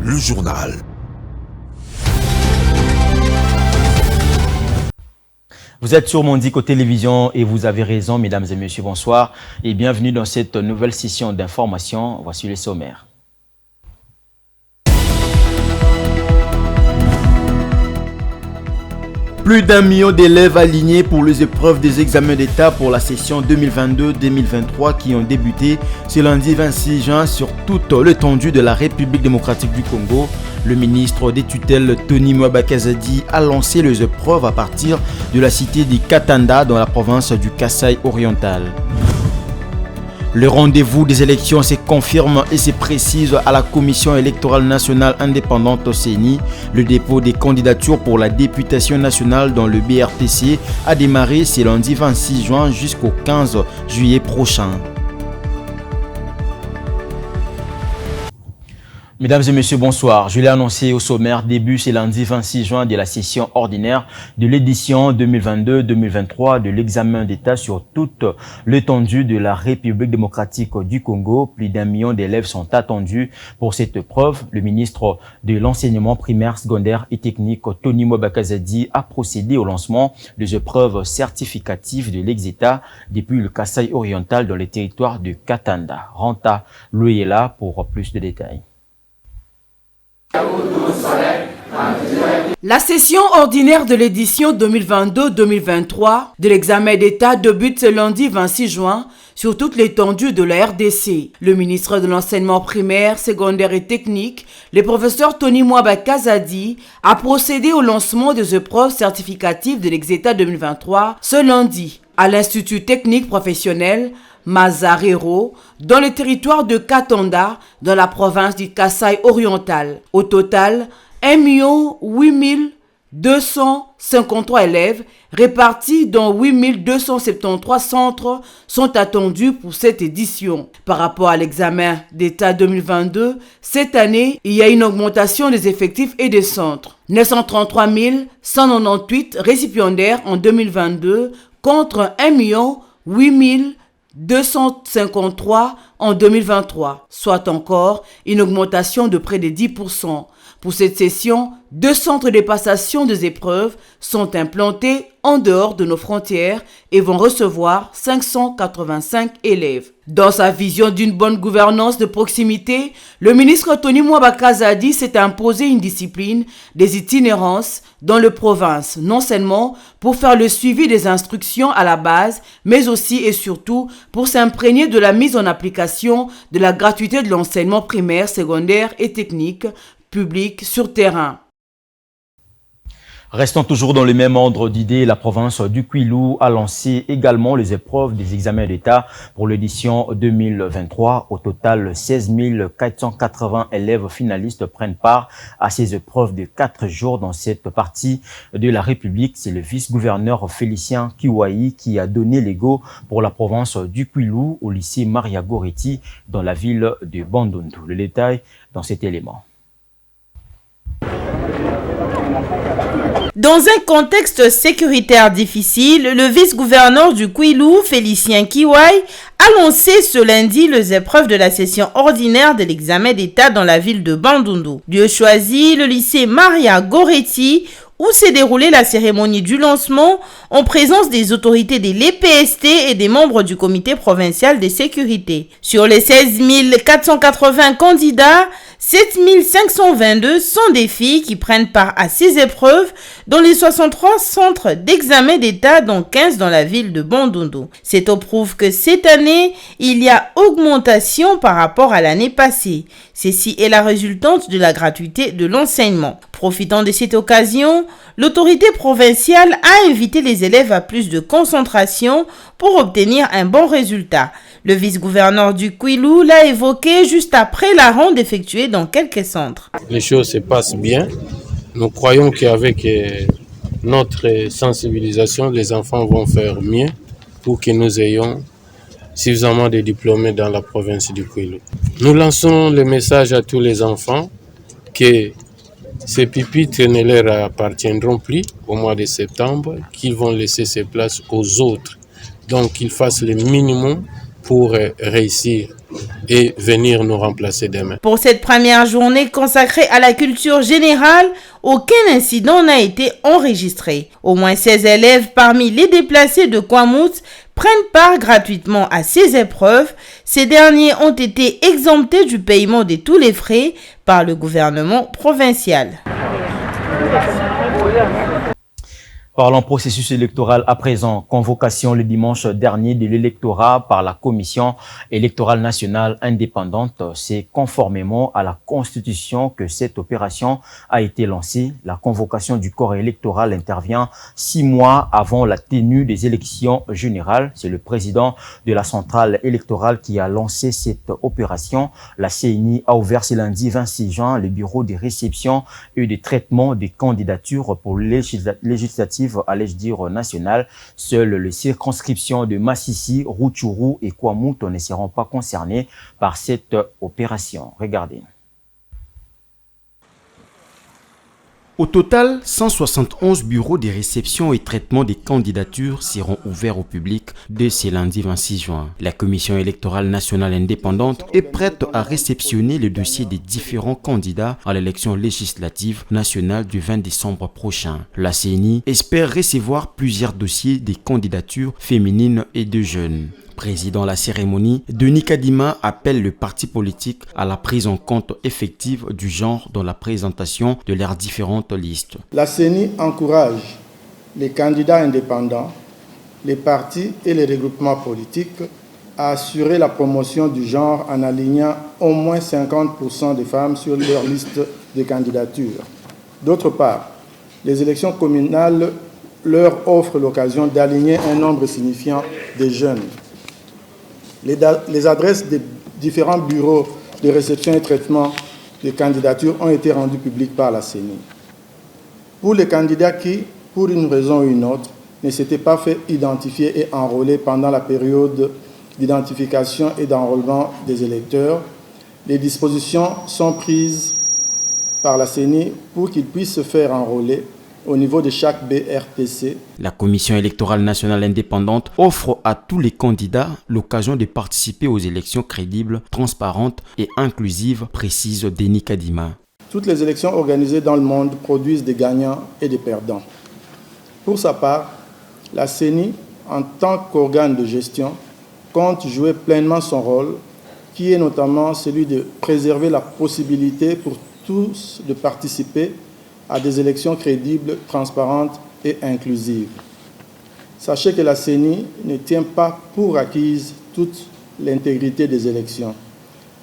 le journal. Vous êtes sur Mondico Télévision et vous avez raison, mesdames et messieurs, bonsoir et bienvenue dans cette nouvelle session d'information. Voici les sommaires. Plus d'1 million d'élèves alignés pour les épreuves des examens d'État pour la session 2022-2023 qui ont débuté ce lundi 26 juin sur toute l'étendue de la République démocratique du Congo. Le ministre des tutelles Tony Mwaba Kazadi a lancé les épreuves à partir de la cité de Katanda dans la province du Kasaï oriental. Le rendez-vous des élections se confirme et se précise à la Commission électorale nationale indépendante au CENI. Le dépôt des candidatures pour la députation nationale dans le BRTC a démarré ce lundi 26 juin jusqu'au 15 juillet prochain. Mesdames et messieurs, bonsoir. Je l'ai annoncé au sommaire, début ce lundi 26 juin de la session ordinaire de l'édition 2022-2023 de l'examen d'État sur toute l'étendue de la République démocratique du Congo. Plus d'1 million d'élèves sont attendus pour cette épreuve. Le ministre de l'enseignement primaire, secondaire et technique, Tony Mwaba Kazadi, a procédé au lancement des épreuves certificatives de l'ex-État depuis le Kasaï oriental dans les territoires de Katanda. Ranta Loyela pour plus de détails. La session ordinaire de l'édition 2022-2023 de l'examen d'État débute ce lundi 26 juin sur toute l'étendue de la RDC. Le ministre de l'enseignement primaire, secondaire et technique, le professeur Tony Mwaba Kazadi, a procédé au lancement des épreuves certificatives de l'ex-État 2023 ce lundi à l'Institut technique professionnel Mazarero, dans le territoire de Katanda, dans la province du Kasaï oriental. Au total, 1 8 253 élèves répartis dans 8 273 centres sont attendus pour cette édition. Par rapport à l'examen d'État 2022, cette année, il y a une augmentation des effectifs et des centres. 933 198 récipiendaires en 2022 contre 1 8 253 en 2023, soit encore une augmentation de près de 10%. Pour cette session, 2 centres de passation des épreuves sont implantés en dehors de nos frontières et vont recevoir 585 élèves. Dans sa vision d'une bonne gouvernance de proximité, le ministre Tony Mwaba Kazadi s'est imposé une discipline des itinérances dans les provinces, non seulement pour faire le suivi des instructions à la base, mais aussi et surtout pour s'imprégner de la mise en application de la gratuité de l'enseignement primaire, secondaire et technique public sur terrain. Restons toujours dans le même ordre d'idées. La province du Kwilu a lancé également les épreuves des examens d'État pour l'édition 2023. Au total, 16 480 élèves finalistes prennent part à ces épreuves de 4 jours dans cette partie de la République. C'est le vice-gouverneur Félicien Kiwai qui a donné les go pour la province du Kwilu au lycée Maria Goretti dans la ville de Bandundu. Le détail dans cet élément. Dans un contexte sécuritaire difficile, le vice-gouverneur du Kwilu, Félicien Kiwai, a lancé ce lundi les épreuves de la session ordinaire de l'examen d'État dans la ville de Bandundu. Lieu choisi, le lycée Maria Goretti, où s'est déroulée la cérémonie du lancement en présence des autorités de l'EPST et des membres du comité provincial de sécurité. Sur les 16 480 candidats, 7 522 sont des filles qui prennent part à ces épreuves dans les 63 centres d'examen d'État, dont 15 dans la ville de Bandundu. C'est au prouve que cette année, il y a augmentation par rapport à l'année passée. Ceci est la résultante de la gratuité de l'enseignement. Profitant de cette occasion, l'autorité provinciale a invité les élèves à plus de concentration pour obtenir un bon résultat. Le vice-gouverneur du Kwilu l'a évoqué juste après la ronde effectuée dans quelques centres. Les choses se passent bien. Nous croyons qu'avec notre sensibilisation, les enfants vont faire mieux pour que nous ayons suffisamment de diplômés dans la province du Kwilu. Nous lançons le message à tous les enfants que ces pupitres ne leur appartiendront plus au mois de septembre, qu'ils vont laisser ces places aux autres. Donc, qu'ils fassent le minimum pour réussir et venir nous remplacer demain. Pour cette première journée consacrée à la culture générale, aucun incident n'a été enregistré. Au moins 16 élèves parmi les déplacés de Kwamouth prennent part gratuitement à ces épreuves. Ces derniers ont été exemptés du paiement de tous les frais par le gouvernement provincial. Parlons processus électoral à présent. Convocation le dimanche dernier de l'électorat par la Commission électorale nationale indépendante. C'est conformément à la Constitution que cette opération a été lancée. La convocation du corps électoral intervient 6 mois avant la tenue des élections générales. C'est le président de la centrale électorale qui a lancé cette opération. La CENI a ouvert ce lundi 26 juin le bureau de réception et de traitement des candidatures pour législatives allais-je dire nationales. Seules les circonscriptions de Massissi, Rutshuru et Kwamouth ne seront pas concernées par cette opération. Regardez. Au total, 171 bureaux de réception et traitement des candidatures seront ouverts au public dès ce lundi 26 juin. La Commission électorale nationale indépendante est prête à réceptionner le dossier des différents candidats à l'élection législative nationale du 20 décembre prochain. La CENI espère recevoir plusieurs dossiers des candidatures féminines et de jeunes. Président de la cérémonie, Denis Kadima appelle le parti politique à la prise en compte effective du genre dans la présentation de leurs différentes listes. La CENI encourage les candidats indépendants, les partis et les regroupements politiques à assurer la promotion du genre en alignant au moins 50% des femmes sur leur liste de candidature. D'autre part, les élections communales leur offrent l'occasion d'aligner un nombre signifiant de jeunes. Les adresses des différents bureaux de réception et traitement des candidatures ont été rendues publiques par la CENI. Pour les candidats qui, pour une raison ou une autre, ne s'étaient pas fait identifier et enrôler pendant la période d'identification et d'enrôlement des électeurs, les dispositions sont prises par la CENI pour qu'ils puissent se faire enrôler au niveau de chaque BRTC. La Commission électorale nationale indépendante offre à tous les candidats l'occasion de participer aux élections crédibles, transparentes et inclusives, précise Denis Kadima. Toutes les élections organisées dans le monde produisent des gagnants et des perdants. Pour sa part, la CENI, en tant qu'organe de gestion, compte jouer pleinement son rôle, qui est notamment celui de préserver la possibilité pour tous de participer à des élections crédibles, transparentes et inclusives. Sachez que la CENI ne tient pas pour acquise toute l'intégrité des élections,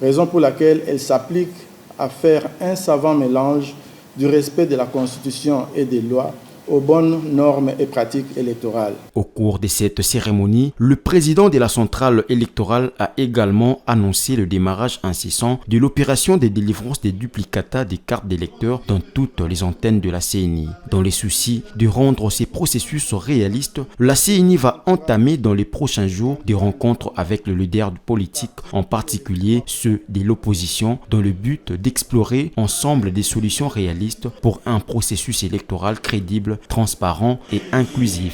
raison pour laquelle elle s'applique à faire un savant mélange du respect de la Constitution et des lois aux bonnes normes et pratiques électorales. Au cours de cette cérémonie, le président de la centrale électorale a également annoncé le démarrage incessant de l'opération de délivrance des duplicata des cartes d'électeurs dans toutes les antennes de la CENI. Dans les soucis de rendre ces processus réalistes, la CENI va entamer dans les prochains jours des rencontres avec les leaders politiques, en particulier ceux de l'opposition, dans le but d'explorer ensemble des solutions réalistes pour un processus électoral crédible, transparent et inclusif.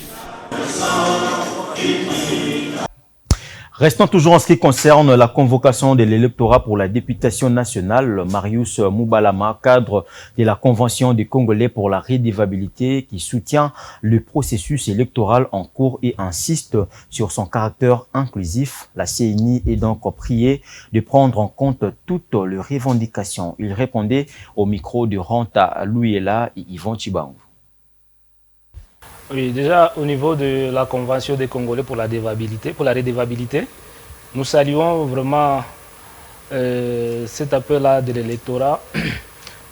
Restant toujours en ce qui concerne la convocation de l'électorat pour la députation nationale, Marius Moubalama, cadre de la Convention des Congolais pour la redevabilité, qui soutient le processus électoral en cours et insiste sur son caractère inclusif. La CENI est donc priée de prendre en compte toutes les revendications. Il répondait au micro de Ranta Louyela et Yvon Chibangu. Oui, déjà au niveau de la Convention des Congolais pour la redevabilité, nous saluons vraiment cet appel-là de l'électorat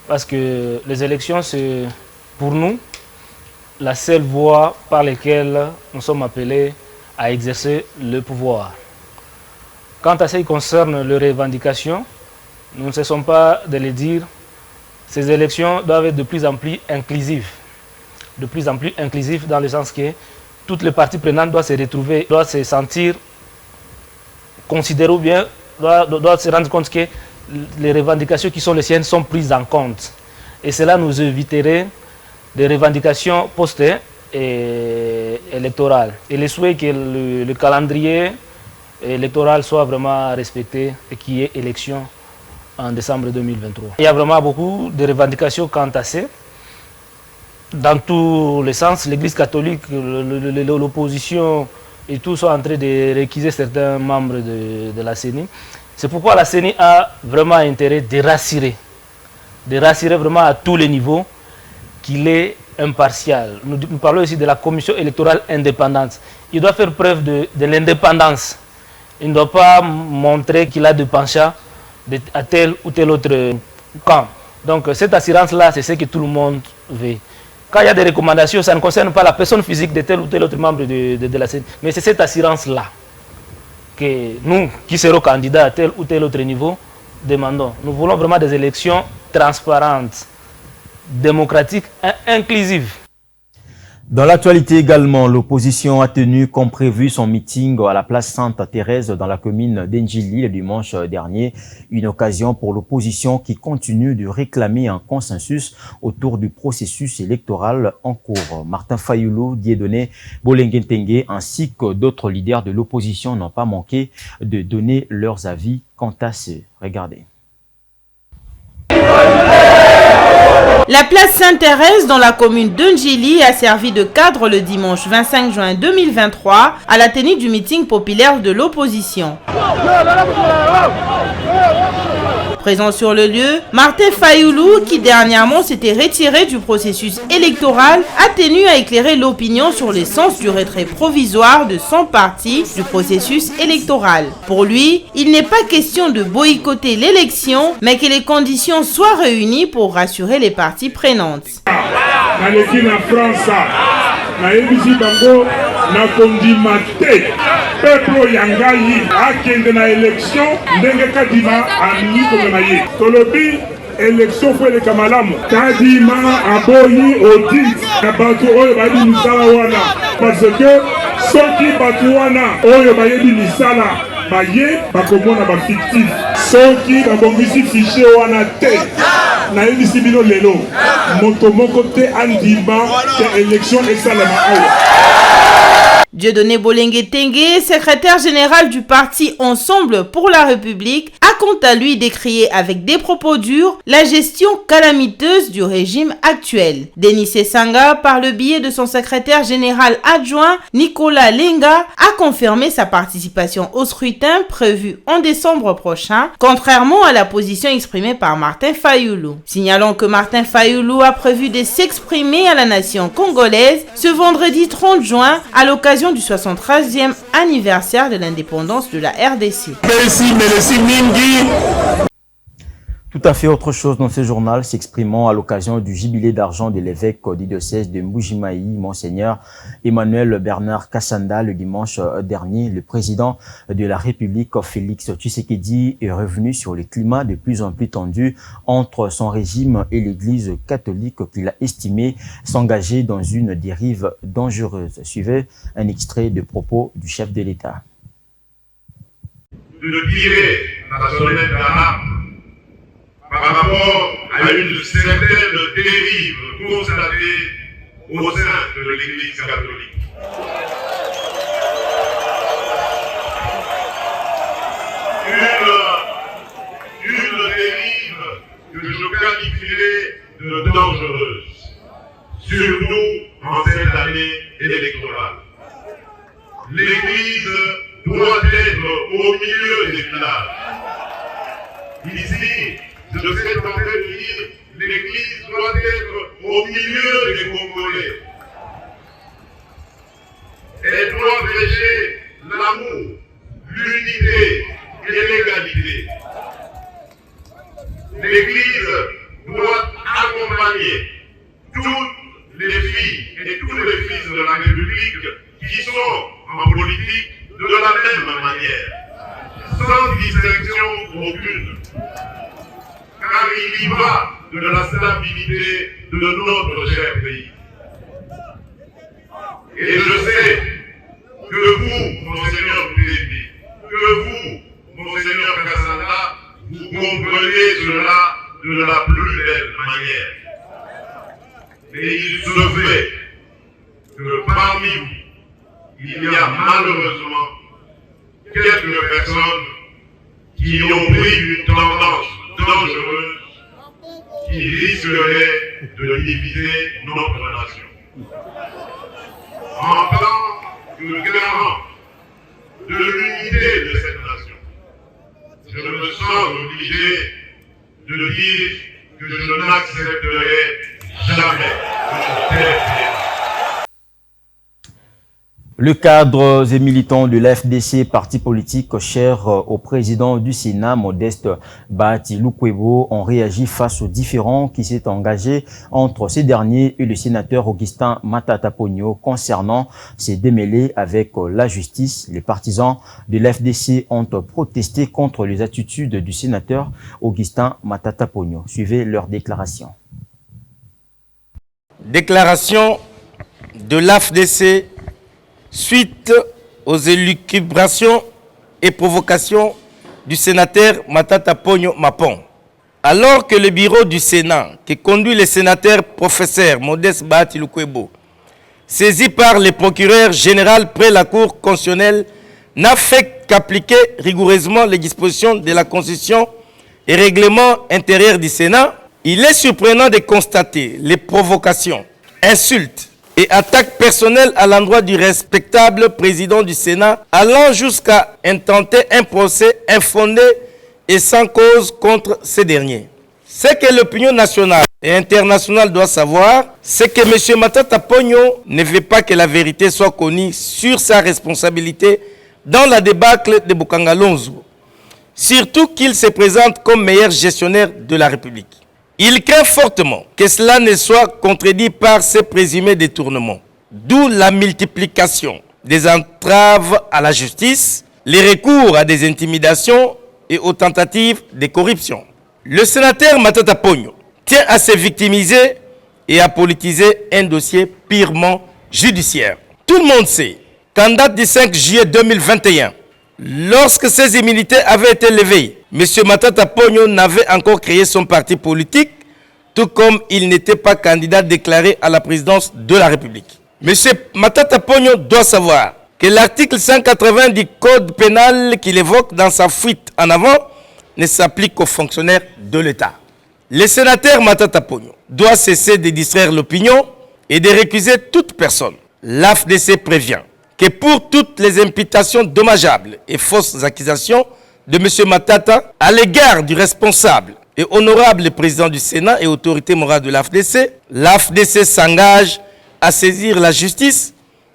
parce que les élections, c'est pour nous la seule voie par laquelle nous sommes appelés à exercer le pouvoir. Quant à ce qui concerne les revendications, nous ne cessons pas de le dire, ces élections doivent être de plus en plus inclusives. De plus en plus inclusif dans le sens que toutes les parties prenantes doivent se retrouver, doivent se sentir considérées ou bien doivent se rendre compte que les revendications qui sont les siennes sont prises en compte. Et cela nous éviterait des revendications post-électorales. Et le souhait que le calendrier électoral soit vraiment respecté et qu'il y ait élection en décembre 2023. Il y a vraiment beaucoup de revendications quant à ça. Dans tous les sens, l'Église catholique, l'opposition et tout sont en train de réquiser certains membres de la CENI. C'est pourquoi la CENI a vraiment intérêt de rassurer vraiment à tous les niveaux qu'il est impartial. Nous parlons aussi de la commission électorale indépendante. Il doit faire preuve de l'indépendance. Il ne doit pas montrer qu'il a de penchant à tel ou tel autre camp. Donc cette assurance-là, c'est ce que tout le monde veut. Quand il y a des recommandations, ça ne concerne pas la personne physique de tel ou tel autre membre de la CENI. Mais c'est cette assurance-là que nous, qui serons candidats à tel ou tel autre niveau, demandons. Nous voulons vraiment des élections transparentes, démocratiques et inclusives. Dans l'actualité également, l'opposition a tenu comme prévu son meeting à la place Sainte-Thérèse dans la commune d'Endjili le dimanche dernier. Une occasion pour l'opposition qui continue de réclamer un consensus autour du processus électoral en cours. Martin Fayoulou, Dieudonné Bolengentenge ainsi que d'autres leaders de l'opposition n'ont pas manqué de donner leurs avis quant à ce. Regardez. La place Sainte-Thérèse dans la commune d'Endjili a servi de cadre le dimanche 25 juin 2023 à la tenue du meeting populaire de l'opposition. Présent sur le lieu, Martin Fayoulou, qui dernièrement s'était retiré du processus électoral, a tenu à éclairer l'opinion sur le sens du retrait provisoire de son parti du processus électoral. Pour lui, il n'est pas question de boycotter l'élection, mais que les conditions soient réunies pour rassurer les parties prenantes. Peuple yangai akende na élection ndenge kadima amini ko na ye tolobi élection fo le kamalamu kadima aboyi audit na bato oyo ba di misala wana parce que soki bato wana oyo ba yebi misala ba ye ba komona ba fictif soki ba bongisi fichier wana te na yebisi bino lelo moto moko te andima te élection esalama awa. Dieudonné Bolengentenge, secrétaire général du parti Ensemble pour la République, a quant à lui décrié avec des propos durs la gestion calamiteuse du régime actuel. Denis Sanga, par le biais de son secrétaire général adjoint Nicolas Lenga, a confirmé sa participation au scrutin prévu en décembre prochain, contrairement à la position exprimée par Martin Fayoulou. Signalons que Martin Fayoulou a prévu de s'exprimer à la nation congolaise ce vendredi 30 juin à l'occasion du 73e anniversaire de l'indépendance de la RDC. Merci Mingi. Tout à fait autre chose dans ce journal, s'exprimant à l'occasion du jubilé d'argent de l'évêque du diocèse de Mbujimaï, Monseigneur Emmanuel Bernard Kassanda, le dimanche dernier. Le président de la République, Félix Tshisekedi, est revenu sur le climat de plus en plus tendu entre son régime et l'Église catholique qu'il a estimé s'engager dans une dérive dangereuse. Suivez un extrait de propos du chef de l'État. De tirer la sonnette d'alarme par rapport à une certaine dérive constatée au sein de l'Église catholique. Une dérive que je qualifierais de dangereuse, surtout en cette année électorale. L'Église doit être au milieu des villages. Ici, je suis en train de dire, l'Église doit être au milieu des Congolais. Elle doit prêcher l'amour, l'unité et l'égalité. L'Église doit accompagner toutes les filles et tous les fils de la République qui sont en politique de la même manière, sans distinction aucune. Car il y va de la stabilité de notre cher pays. Et je sais que vous, Monseigneur Boulébi, que vous, Monseigneur Kassanda, vous comprenez cela de la plus belle manière. Mais il se fait que parmi vous, il y a malheureusement quelques personnes qui ont pris une tendance dangereuse qui risquerait de diviser notre nation. En tant que garant de l'unité de cette nation, je me sens obligé de dire que je n'accepterai jamais une telle violence. Le cadre et militant de l'FDC, parti politique cher au président du Sénat, Modeste Bahati Lukwebo, ont réagi face aux différends qui s'est engagé entre ces derniers et le sénateur Augustin Matata Ponyo concernant ces démêlés avec la justice. Les partisans de l'FDC ont protesté contre les attitudes du sénateur Augustin Matata Ponyo. Suivez leur déclaration. Déclaration de l'AFDC suite aux élucubrations et provocations du sénateur Matata Ponyo Mapon. Alors que le bureau du Sénat, qui conduit le sénateur professeur Modeste Bahati Lukwebo, saisi par le procureur général près la Cour constitutionnelle, n'a fait qu'appliquer rigoureusement les dispositions de la Constitution et règlement intérieur du Sénat, il est surprenant de constater les provocations, insultes et attaques personnelles à l'endroit du respectable président du Sénat, allant jusqu'à intenter un procès infondé et sans cause contre ces derniers. Ce que l'opinion nationale et internationale doit savoir, c'est que M. Matata Ponyo ne veut pas que la vérité soit connue sur sa responsabilité dans la débâcle de Bukangalonzo, surtout qu'il se présente comme meilleur gestionnaire de la République. Il craint fortement que cela ne soit contredit par ces présumés détournements, d'où la multiplication des entraves à la justice, les recours à des intimidations et aux tentatives de corruption. Le sénateur Matata Ponyo tient à se victimiser et à politiser un dossier purement judiciaire. Tout le monde sait qu'en date du 5 juillet 2021, lorsque ces immunités avaient été levées, M. Matata Ponyo n'avait encore créé son parti politique, tout comme il n'était pas candidat déclaré à la présidence de la République. M. Matata Ponyo doit savoir que l'article 180 du Code pénal qu'il évoque dans sa fuite en avant ne s'applique qu'aux fonctionnaires de l'État. Le sénateur Matata Ponyo doit cesser de distraire l'opinion et de récuser toute personne. L'AFDC prévient que pour toutes les imputations dommageables et fausses accusations de M. Matata à l'égard du responsable et honorable président du Sénat et autorité morale de l'AFDC s'engage à saisir la justice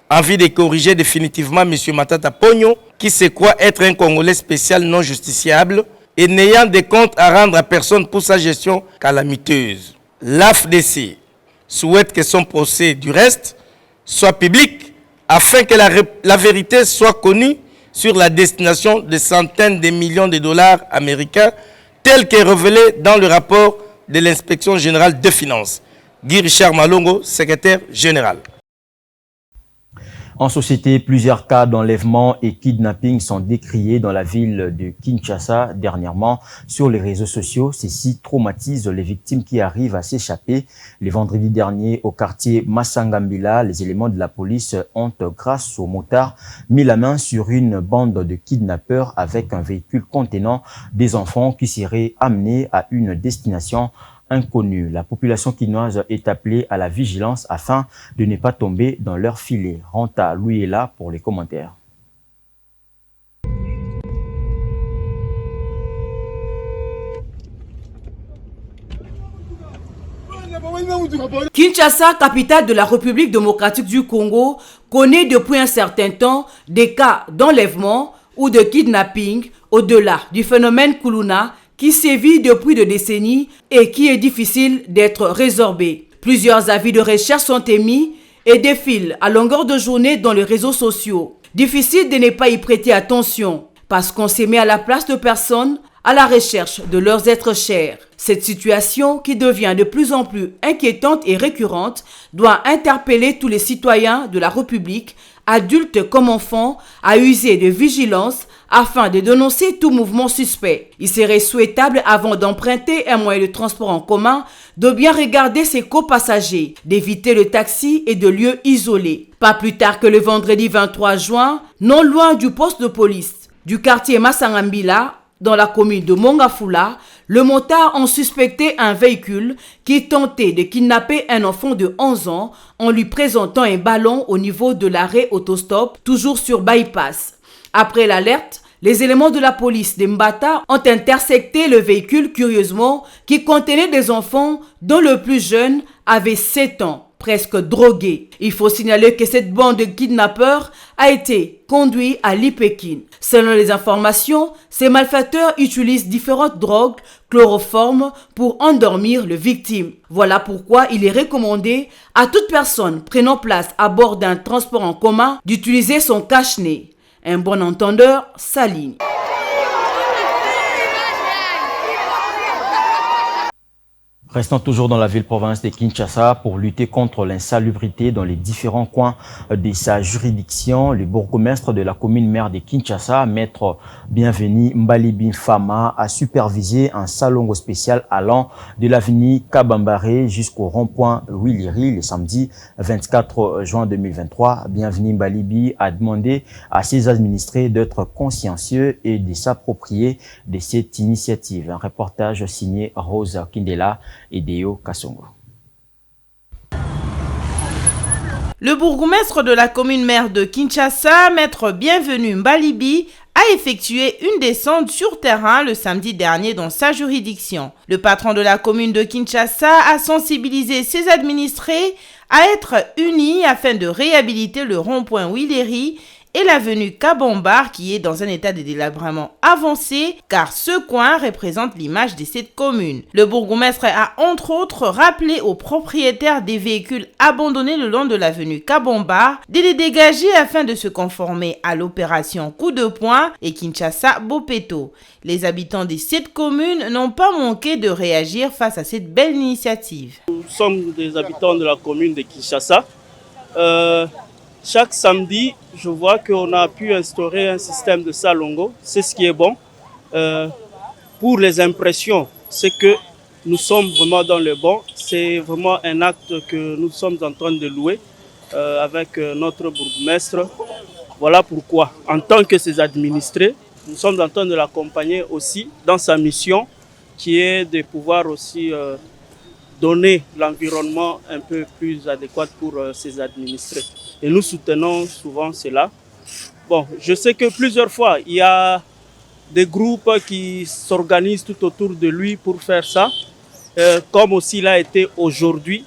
en vue de corriger définitivement M. Matata Ponyo, qui se croit être un Congolais spécial non justiciable et n'ayant des comptes à rendre à personne pour sa gestion calamiteuse. L'AFDC souhaite que son procès du reste soit public afin que la vérité soit connue sur la destination de centaines de millions de dollars américains, tel que révélé dans le rapport de l'inspection générale des finances. Guy Richard Malongo, secrétaire général. En société, plusieurs cas d'enlèvement et kidnapping sont décriés dans la ville de Kinshasa dernièrement sur les réseaux sociaux. Ceci traumatise les victimes qui arrivent à s'échapper. Le vendredi dernier, au quartier Massangambila, les éléments de la police ont, grâce aux motards, mis la main sur une bande de kidnappeurs avec un véhicule contenant des enfants qui seraient amenés à une destination inconnue. La population quinoise est appelée à la vigilance afin de ne pas tomber dans leur filet. Ranta Louiela pour les commentaires. Kinshasa, capitale de la République démocratique du Congo, connaît depuis un certain temps des cas d'enlèvement ou de kidnapping au-delà du phénomène Kuluna qui sévit depuis des décennies et qui est difficile d'être résorbé. Plusieurs avis de recherche sont émis et défilent à longueur de journée dans les réseaux sociaux. Difficile de ne pas y prêter attention parce qu'on s'est mis à la place de personnes à la recherche de leurs êtres chers. Cette situation, qui devient de plus en plus inquiétante et récurrente, doit interpeller tous les citoyens de la République, adultes comme enfants, à user de vigilance afin de dénoncer tout mouvement suspect. Il serait souhaitable, avant d'emprunter un moyen de transport en commun, de bien regarder ses copassagers, d'éviter le taxi et de lieux isolés. Pas plus tard que le vendredi 23 juin, non loin du poste de police Du quartier Massangambila, dans la commune de Mongafula, le motard ont suspecté un véhicule qui tentait de kidnapper un enfant de 11 ans en lui présentant un ballon au niveau de l'arrêt autostop, toujours sur bypass. Après l'alerte, les éléments de la police de Mbata ont intercepté le véhicule curieusement qui contenait des enfants dont le plus jeune avait 7 ans. Presque drogué. Il faut signaler que cette bande de kidnappeurs a été conduite à l'Ipékin. Selon les informations, ces malfaiteurs utilisent différentes drogues chloroformes pour endormir le victime. Voilà pourquoi il est recommandé à toute personne prenant place à bord d'un transport en commun d'utiliser son cache-nez. Un bon entendeur s'aligne. Restons toujours dans la ville-province de Kinshasa pour lutter contre l'insalubrité dans les différents coins de sa juridiction. Le bourgmestre de la commune maire de Kinshasa, maître Bienvenu Mbalibi Fama, a supervisé un salon spécial allant de l'avenue Kabambare jusqu'au rond-point Williri le samedi 24 juin 2023. Bienvenu Mbalibi a demandé à ses administrés d'être consciencieux et de s'approprier de cette initiative. Un reportage signé Rose Kindela et Deo Kassongo. Le bourgmestre de la commune maire de Kinshasa, maître Bienvenu Mbalibi, a effectué une descente sur terrain le samedi dernier dans sa juridiction. Le patron de la commune de Kinshasa a sensibilisé ses administrés à être unis afin de réhabiliter le rond-point Williri et l'avenue Kabambar qui est dans un état de délabrement avancé car ce coin représente l'image de cette commune. Le bourgmestre a entre autres rappelé aux propriétaires des véhicules abandonnés le long de l'avenue Kabambar de les dégager afin de se conformer à l'opération Coup de poing et Kinshasa-Bopeto. Les habitants de cette commune n'ont pas manqué de réagir face à cette belle initiative. Nous sommes des habitants de la commune de Kinshasa. Chaque samedi, je vois qu'on a pu instaurer un système de salongo. C'est ce qui est bon. Pour les impressions, c'est que nous sommes vraiment dans le bon. C'est vraiment un acte que nous sommes en train de louer avec notre bourgmestre. Voilà pourquoi, en tant que ses administrés, nous sommes en train de l'accompagner aussi dans sa mission qui est de pouvoir aussi donner l'environnement un peu plus adéquat pour ses administrés. Et nous soutenons souvent cela. Bon, je sais que plusieurs fois, il y a des groupes qui s'organisent tout autour de lui pour faire ça. Comme aussi il a été aujourd'hui,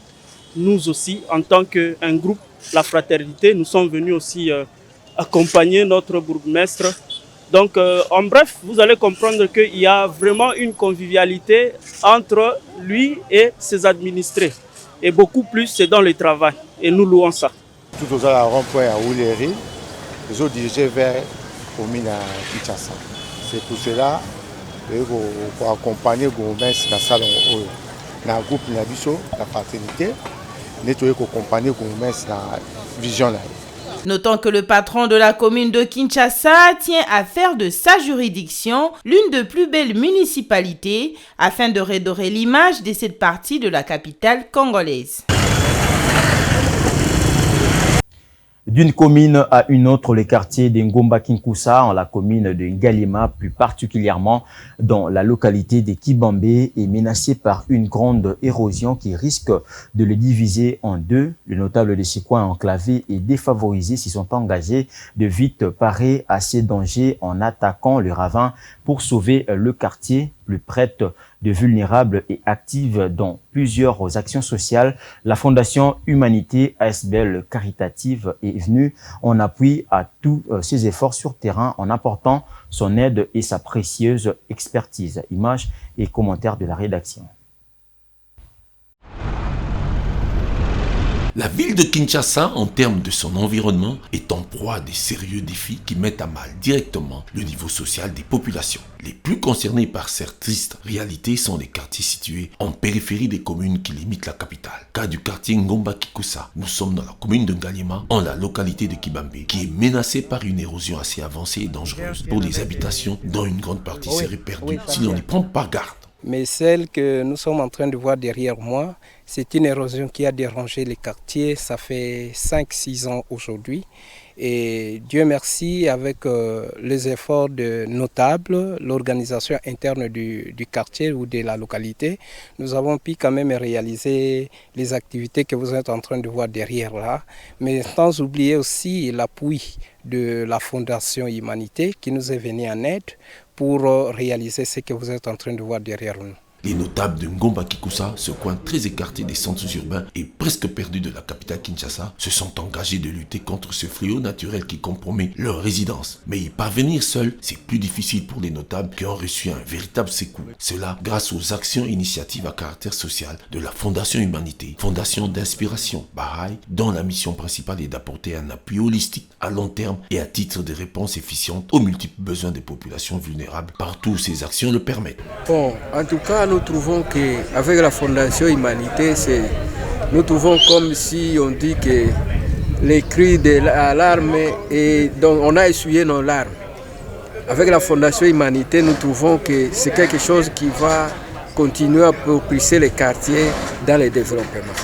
nous aussi, en tant qu'un groupe, la fraternité, nous sommes venus aussi accompagner notre bourgmestre. Donc, en bref, vous allez comprendre qu'il y a vraiment une convivialité entre lui et ses administrés. Et beaucoup plus, c'est dans le travail. Et nous louons ça. Tout aux rond-point à Ouléry, ils ont dirigé vers la commune à Kinshasa. C'est pour cela pour accompagner le gouvernement dans le groupe Nabiso, la fraternité, nous accompagner le gouvernement dans la vision. Notant que le patron de la commune de Kinshasa tient à faire de sa juridiction l'une des plus belles municipalités afin de redorer l'image de cette partie de la capitale congolaise. D'une commune à une autre, le quartier de Ngomba-Kinkoussa, en la commune de Ngalima, plus particulièrement dans la localité de Kibambé, est menacé par une grande érosion qui risque de le diviser en deux. Le notable de ces coins enclavés et défavorisés s'y sont engagés de vite parer à ces dangers en attaquant le ravin pour sauver le quartier, plus près de vulnérables et active dans plusieurs actions sociales. La Fondation Humanité ASBL Caritative est venue en appui à tous ses efforts sur terrain en apportant son aide et sa précieuse expertise. Images et commentaires de la rédaction. La ville de Kinshasa, en termes de son environnement, est en proie à des sérieux défis qui mettent à mal directement le niveau social des populations. Les plus concernés par cette triste réalité sont les quartiers situés en périphérie des communes qui limitent la capitale. Cas du quartier Ngomba-Kinkoussa, nous sommes dans la commune de Ngalima, en la localité de Kibambé, qui est menacée par une érosion assez avancée et dangereuse pour les habitations dont une grande partie serait perdue si l'on n'y prend pas garde. Mais celle que nous sommes en train de voir derrière moi, C'est une érosion qui a dérangé les quartiers, ça fait 5-6 ans aujourd'hui. Et Dieu merci, avec les efforts de notables, l'organisation interne du quartier ou de la localité, nous avons pu quand même réaliser les activités que vous êtes en train de voir derrière là. Mais sans oublier aussi l'appui de la Fondation Humanité qui nous est venue en aide pour réaliser ce que vous êtes en train de voir derrière nous. Les notables de Ngomba Kikusa, ce coin très écarté des centres urbains et presque perdu de la capitale Kinshasa, se sont engagés de lutter contre ce fléau naturel qui compromet leur résidence. Mais y parvenir seul, c'est plus difficile pour les notables qui ont reçu un véritable secours. Cela grâce aux actions initiatives à caractère social de la Fondation Humanité, fondation d'inspiration Baha'i, dont la mission principale est d'apporter un appui holistique à long terme et à titre de réponse efficiente aux multiples besoins des populations vulnérables partout où ces actions le permettent. Bon, en tout cas, nous trouvons qu'avec la Fondation Humanité, nous trouvons comme si on dit que les cris de l'alarme, et donc on a essuyé nos larmes. Avec la Fondation Humanité, nous trouvons que c'est quelque chose qui va continuer à propulser les quartiers dans le développement.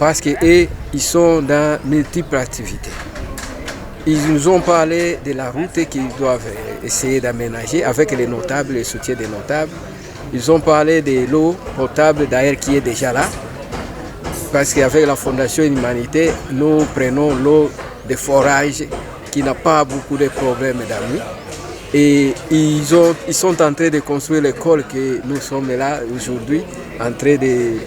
Parce qu'ils sont dans multiples activités. Ils nous ont parlé de la route qu'ils doivent essayer d'aménager avec les notables, le soutien des notables. Ils ont parlé de l'eau potable d'ailleurs qui est déjà là. Parce qu'avec la Fondation Humanité, nous prenons l'eau de forage qui n'a pas beaucoup de problèmes dans nous. Et ils sont en train de construire l'école que nous sommes là aujourd'hui, en train de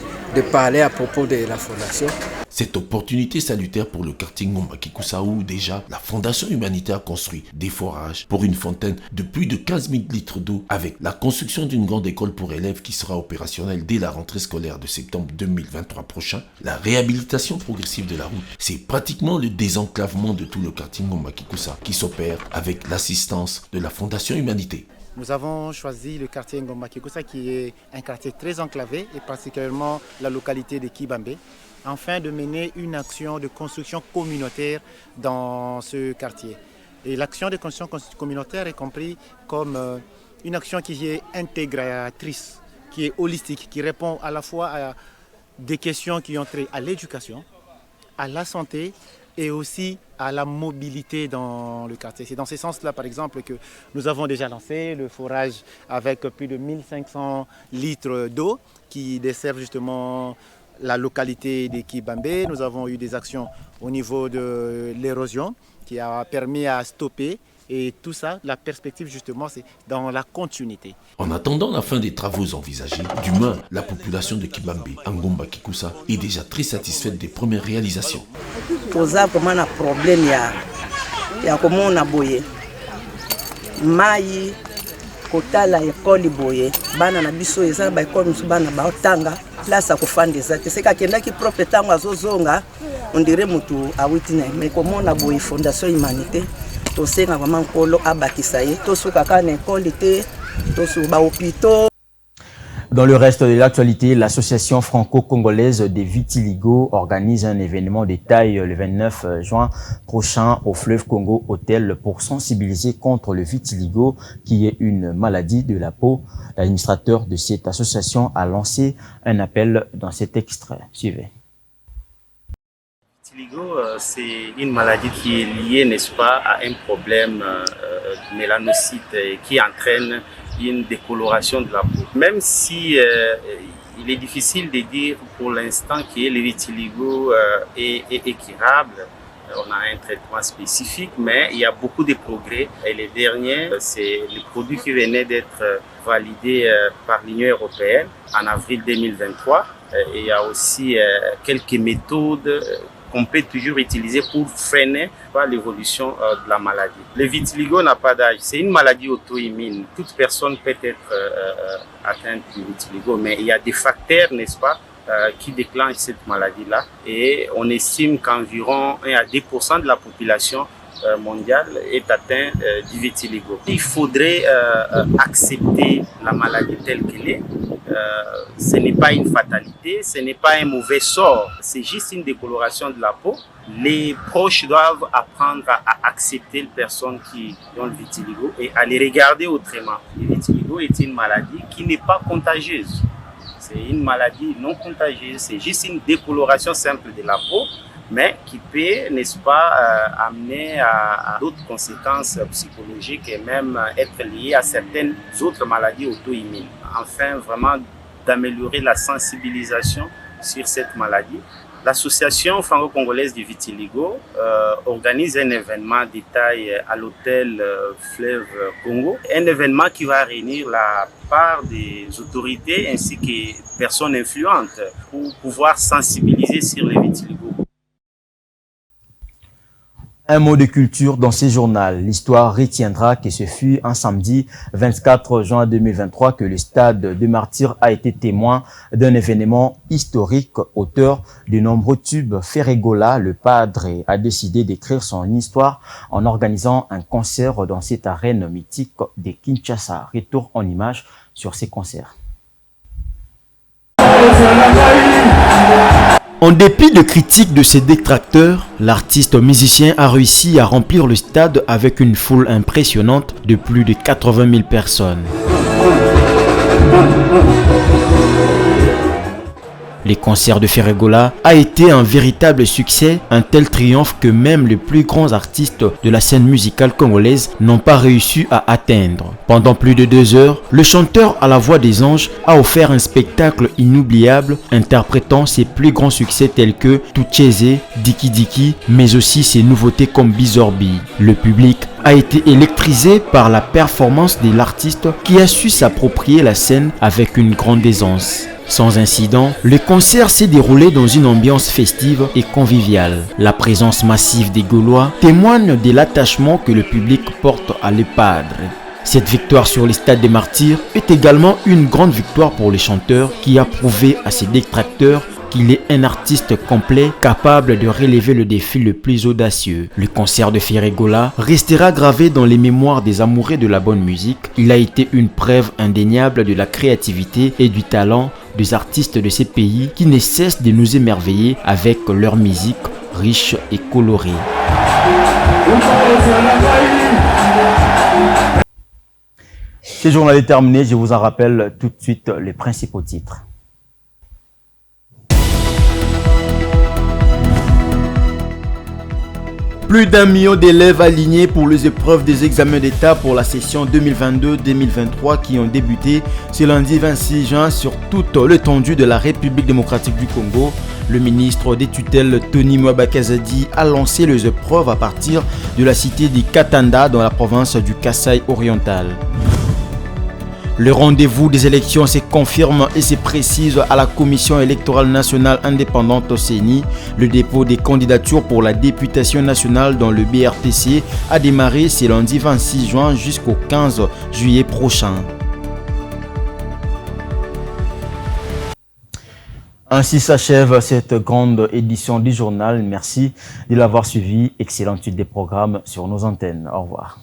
parler à propos de la Fondation. Cette opportunité salutaire pour le quartier Ngomba Kikusa où déjà la Fondation Humanitaire a construit des forages pour une fontaine de plus de 15 000 litres d'eau avec la construction d'une grande école pour élèves qui sera opérationnelle dès la rentrée scolaire de septembre 2023 prochain. La réhabilitation progressive de la route, c'est pratiquement le désenclavement de tout le quartier Ngomba Kikusa qui s'opère avec l'assistance de la Fondation Humanité. Nous avons choisi le quartier Ngomba Kikusa qui est un quartier très enclavé et particulièrement la localité de Kibambe, afin de mener une action de construction communautaire dans ce quartier. Et l'action de construction communautaire est comprise comme une action qui est intégratrice, qui est holistique, qui répond à la fois à des questions qui ont trait à l'éducation, à la santé et aussi à la mobilité dans le quartier. C'est dans ce sens-là, par exemple, que nous avons déjà lancé le forage avec plus de 1500 litres d'eau qui desservent justement la localité de Kibambe. Nous avons eu des actions au niveau de l'érosion qui a permis à stopper. Et tout ça, la perspective justement, c'est dans la continuité. En attendant la fin des travaux envisagés, du moins, la population de Kibambe, Ngomba Kikusa, est déjà très satisfaite des premières réalisations. Toza vraiment un problème ya comment on a boyé. Mai kotala école boyé. Bana na biso eza ba école musu bana ba otanga place à kufanda zate. C'est kakenda ki propre tango azozonga on dirait mutu a witine mais comment on a boyé Fondation Humanité. Dans le reste de l'actualité, l'association franco-congolaise des vitiligo organise un événement de taille le 29 juin prochain au fleuve Congo Hôtel pour sensibiliser contre le vitiligo qui est une maladie de la peau. L'administrateur de cette association a lancé un appel dans cet extrait. Suivez. Le vitiligo, c'est une maladie qui est liée, n'est-ce pas, à un problème de mélanocyte qui entraîne une décoloration de la peau. Même si il est difficile de dire pour l'instant que le vitiligo est curable, on a un traitement spécifique, mais il y a beaucoup de progrès. Et les derniers, c'est le produit qui venait d'être validé par l'Union européenne en avril 2023. Et il y a aussi quelques méthodes qu'on peut toujours utiliser pour freiner l'évolution de la maladie. Le vitiligo n'a pas d'âge, c'est une maladie auto-immune. Toute personne peut être atteinte du vitiligo, mais il y a des facteurs, n'est-ce pas, qui déclenchent cette maladie-là. Et on estime qu'environ 1 à 2% de la population mondiale est atteinte du vitiligo. Il faudrait accepter la maladie telle qu'elle est. Ce n'est pas une fatalité, ce n'est pas un mauvais sort, c'est juste une décoloration de la peau. Les proches doivent apprendre à accepter les personnes qui ont le vitiligo et à les regarder autrement. Le vitiligo est une maladie qui n'est pas contagieuse. C'est une maladie non contagieuse, c'est juste une décoloration simple de la peau, mais qui peut, n'est-ce pas, amener à d'autres conséquences psychologiques et même être liées à certaines autres maladies auto-immunes. Enfin, vraiment d'améliorer la sensibilisation sur cette maladie. L'association franco-congolaise du vitiligo organise un événement de taille à l'hôtel Fleuve Congo, un événement qui va réunir la part des autorités ainsi que personnes influentes pour pouvoir sensibiliser sur le vitiligo. Un mot de culture dans ce journal. L'histoire retiendra que ce fut un samedi 24 juin 2023 que le stade de Martyrs a été témoin d'un événement historique. Auteur de nombreux tubes, Ferregola, le padre, a décidé d'écrire son histoire en organisant un concert dans cette arène mythique de Kinshasa. Retour en images sur ces concerts. En dépit de critiques de ses détracteurs, l'artiste musicien a réussi à remplir le stade avec une foule impressionnante de plus de 80 000 personnes. Les concerts de Ferregola a été un véritable succès, un tel triomphe que même les plus grands artistes de la scène musicale congolaise n'ont pas réussi à atteindre. Pendant plus de 2 heures, le chanteur à la voix des anges a offert un spectacle inoubliable, interprétant ses plus grands succès tels que Tucheze, Diki Diki, mais aussi ses nouveautés comme Bizorbi. Le public a été électrisé par la performance de l'artiste qui a su s'approprier la scène avec une grande aisance. Sans incident, le concert s'est déroulé dans une ambiance festive et conviviale. La présence massive des Gaulois témoigne de l'attachement que le public porte à le padre. Cette victoire sur le stade des Martyrs est également une grande victoire pour le chanteur qui a prouvé à ses détracteurs qu'il est un artiste complet capable de relever le défi le plus audacieux. Le concert de Ferregola restera gravé dans les mémoires des amoureux de la bonne musique. Il a été une preuve indéniable de la créativité et du talent des artistes de ces pays qui ne cessent de nous émerveiller avec leur musique riche et colorée. Ce journal est terminé, je vous en rappelle tout de suite les principaux titres. Plus d'1 million d'élèves alignés pour les épreuves des examens d'État pour la session 2022-2023 qui ont débuté ce lundi 26 juin sur toute l'étendue de la République démocratique du Congo. Le ministre des tutelles Tony Mwabakazadi a lancé les épreuves à partir de la cité de Katanda dans la province du Kasaï oriental. Le rendez-vous des élections se confirme et se précise à la Commission électorale nationale indépendante au CENI. Le dépôt des candidatures pour la députation nationale dans le BRTC a démarré ce lundi 26 juin jusqu'au 15 juillet prochain. Ainsi s'achève cette grande édition du journal. Merci de l'avoir suivi. Excellente suite des programmes sur nos antennes. Au revoir.